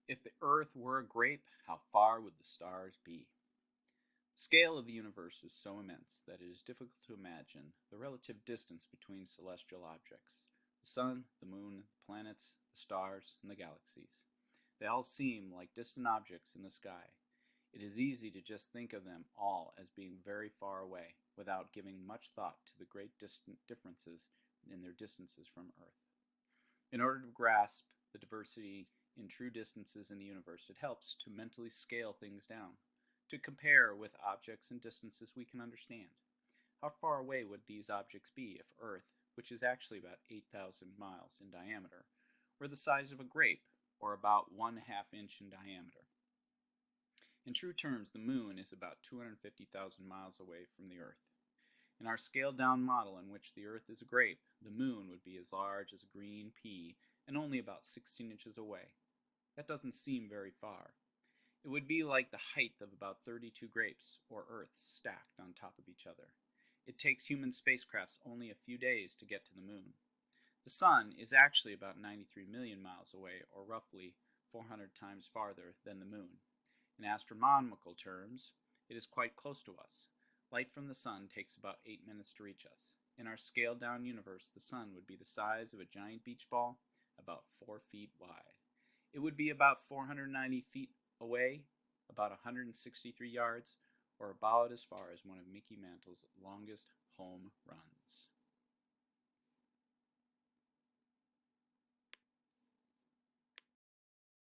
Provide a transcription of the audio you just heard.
If the Earth were a grape, how far would the stars be? The scale of the universe is so immense that it is difficult to imagine the relative distance between celestial objects. The sun, the moon, the planets, the stars, and the galaxies. They all seem like distant objects in the sky. It is easy to just think of them all as being very far away, without giving much thought to the great distant differences in their distances from Earth. In order to grasp the diversity in true distances in the universe, it helps to mentally scale things down, to compare with objects and distances we can understand. How far away would these objects be if Earth, which is actually about 8,000 miles in diameter, were the size of a grape, or about 1/2 inch in diameter? In true terms, the Moon is about 250,000 miles away from the Earth. In our scaled down model, in which the Earth is a grape, the Moon would be as large as a green pea and only about 16 inches away. That doesn't seem very far. It would be like the height of about 32 grapes, or Earths, stacked on top of each other. It takes human spacecrafts only a few days to get to the Moon. The Sun is actually about 93 million miles away, or roughly 400 times farther than the Moon. In astronomical terms, it is quite close to us. Light from the Sun takes about 8 minutes to reach us. In our scaled down universe, the Sun would be the size of a giant beach ball, about 4 feet wide. It would be about 490 feet away, about 163 yards, or about as far as one of Mickey Mantle's longest home runs.